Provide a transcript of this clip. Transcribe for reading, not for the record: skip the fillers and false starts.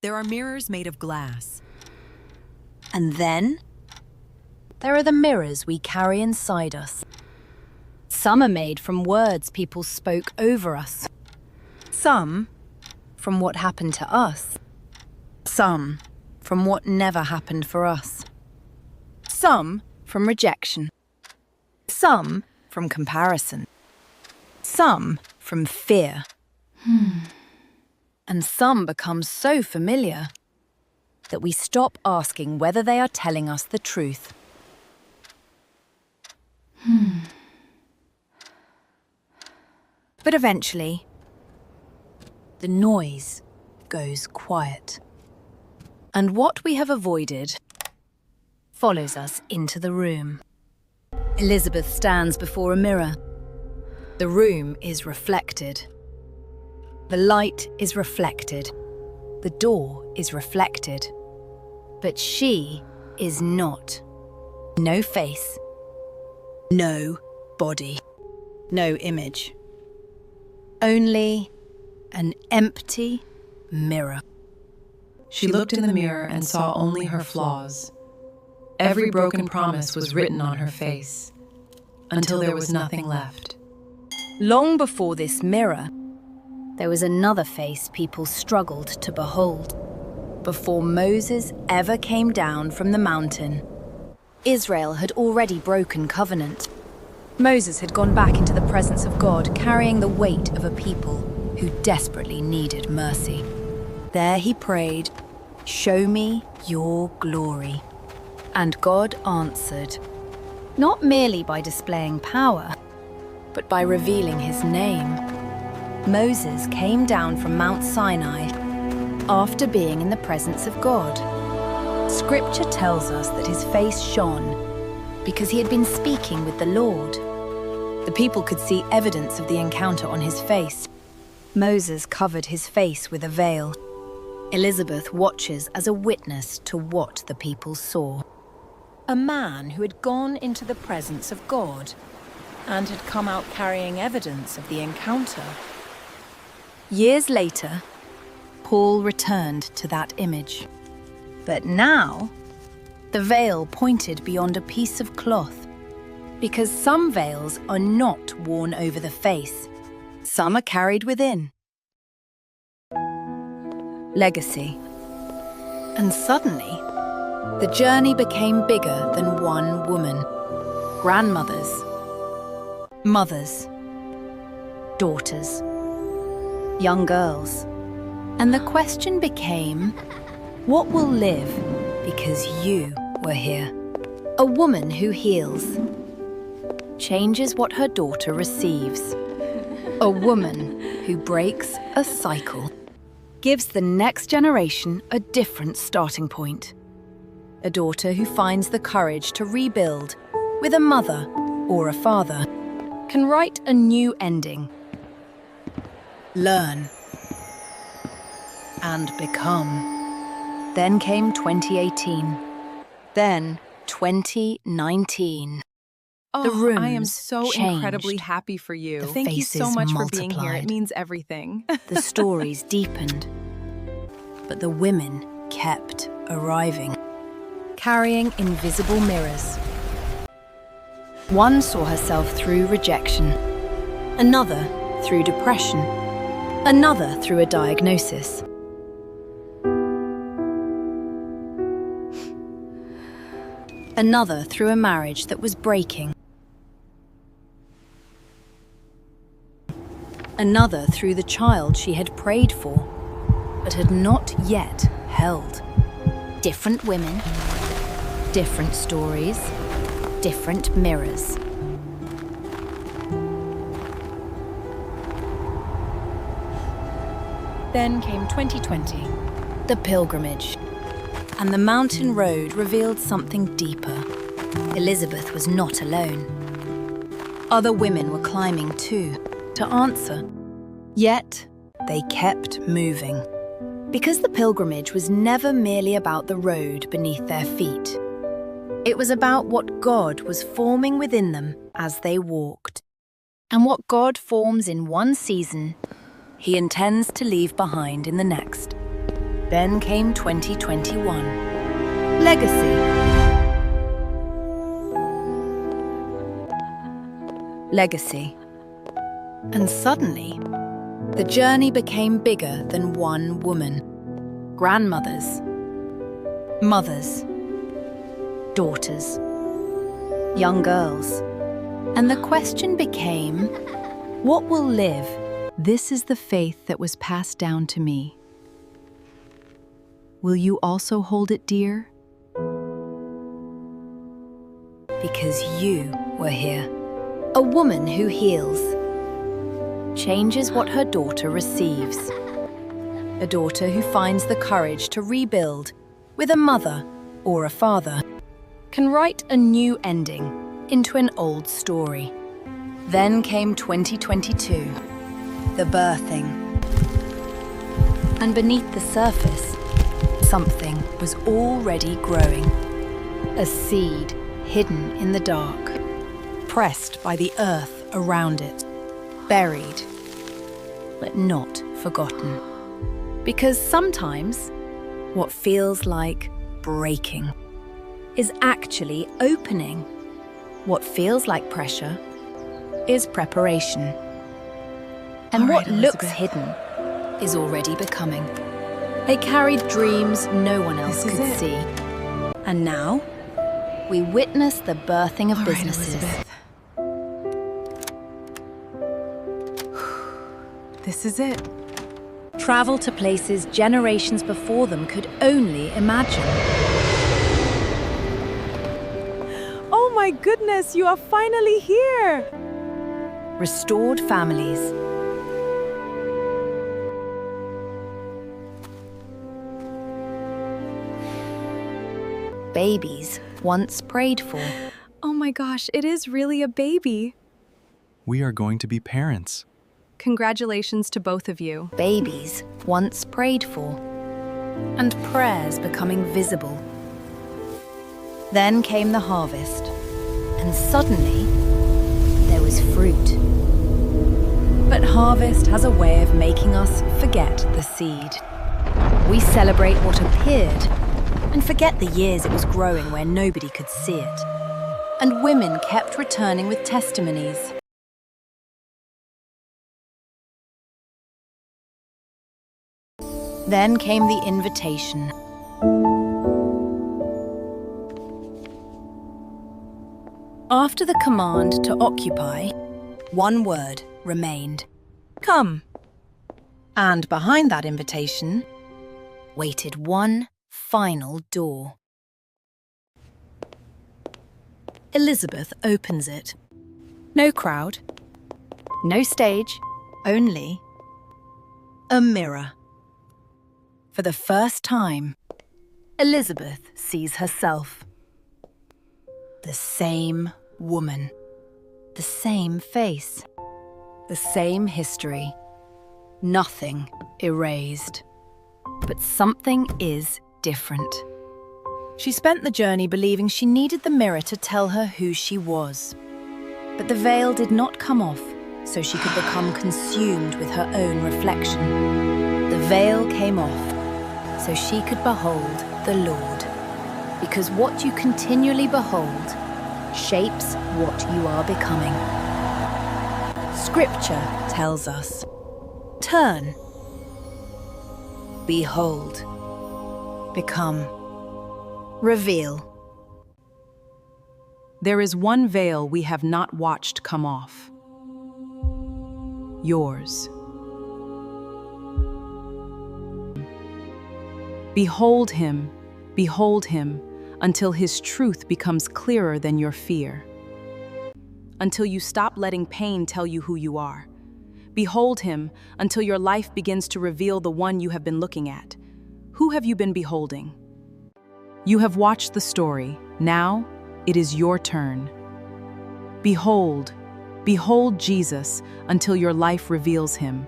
there are mirrors made of glass. And then there are the mirrors we carry inside us. Some are made from words people spoke over us. Some from what happened to us. Some from what never happened for us. Some from rejection. Some from comparison. Some from fear. And some become so familiar that we stop asking whether they are telling us the truth. But eventually, the noise goes quiet. And what we have avoided follows us into the room. Elizabeth stands before a mirror. The room is reflected. The light is reflected. The door is reflected. But she is not. No face. No body. No image. Only an empty mirror. She looked in the mirror and saw only her flaws. Every broken promise was written on her face, until there was nothing left. Long before this mirror, there was another face people struggled to behold. Before Moses ever came down from the mountain, Israel had already broken covenant. Moses had gone back into the presence of God, carrying the weight of a people who desperately needed mercy. There he prayed, "Show me your glory." And God answered, not merely by displaying power, but by revealing his name. Moses came down from Mount Sinai after being in the presence of God. Scripture tells us that his face shone because he had been speaking with the Lord. The people could see evidence of the encounter on his face. Moses covered his face with a veil. Elizabeth watches as a witness to what the people saw. A man who had gone into the presence of God and had come out carrying evidence of the encounter. Years later, Paul returned to that image. But now, the veil pointed beyond a piece of cloth, because some veils are not worn over the face. Some are carried within. Legacy. And suddenly, the journey became bigger than one woman. Grandmothers, mothers, daughters, young girls. And the question became, what will live because you were here? A woman who heals changes what her daughter receives. A woman who breaks a cycle gives the next generation a different starting point. A daughter who finds the courage to rebuild with a mother or a father can write a new ending. Learn and become. Then came 2018. Then 2019. The rooms I am so changed. incredibly happy for you. The Thank you so faces much for being here. multiplied. It means everything. The stories deepened. But the women kept arriving, carrying invisible mirrors. One saw herself through rejection, another through depression, another through a diagnosis. Another through a marriage that was breaking. Another through the child she had prayed for, but had not yet held. Different women, different stories, different mirrors. Then came 2020, the pilgrimage. And the mountain road revealed something deeper. Elizabeth was not alone. Other women were climbing too, to answer. Yet, they kept moving. Because the pilgrimage was never merely about the road beneath their feet. It was about what God was forming within them as they walked. And what God forms in one season, he intends to leave behind in the next. Then came 2021. Legacy. Legacy. And suddenly, the journey became bigger than one woman. Grandmothers, mothers, daughters, young girls. And the question became, what will live? This is the faith that was passed down to me. Will you also hold it dear? Because you were here. A woman who heals, changes what her daughter receives. A daughter who finds the courage to rebuild with a mother or a father, can write a new ending into an old story. Then came 2022, the birthing. And beneath the surface, something was already growing. A seed hidden in the dark, pressed by the earth around it, buried, but not forgotten. Because sometimes, what feels like breaking is actually opening. What feels like pressure is preparation. And All right, what looks Elizabeth. hidden is already becoming. They carried dreams no one else This is could it. see. And now, we witness the birthing of All right, businesses. Elizabeth. This is it. Travel to places generations before them could only imagine. Oh my goodness, you are finally here! Restored families. Babies once prayed for. Oh my gosh, it is really a baby. We are going to be parents. Congratulations to both of you. Babies once prayed for. And prayers becoming visible. Then came the harvest. And suddenly, there was fruit. But harvest has a way of making us forget the seed. We celebrate what appeared and forget the years it was growing where nobody could see it. And women kept returning with testimonies. Then came the invitation. After the command to occupy, one word remained. Come. And behind that invitation waited one final door. Elizabeth opens it. No crowd, no stage, only a mirror. For the first time, Elizabeth sees herself. The same woman, the same face, the same history. Nothing erased. But something is different. She spent the journey believing she needed the mirror to tell her who she was. But the veil did not come off, so she could become consumed with her own reflection. The veil came off, so she could behold the Lord. Because what you continually behold shapes what you are becoming. Scripture tells us, turn, behold, become, reveal. There is one veil we have not watched come off. Yours. Behold him, until his truth becomes clearer than your fear. Until you stop letting pain tell you who you are. Behold him until your life begins to reveal the one you have been looking at. Who have you been beholding? You have watched the story. Now, it is your turn. Behold Jesus until your life reveals him.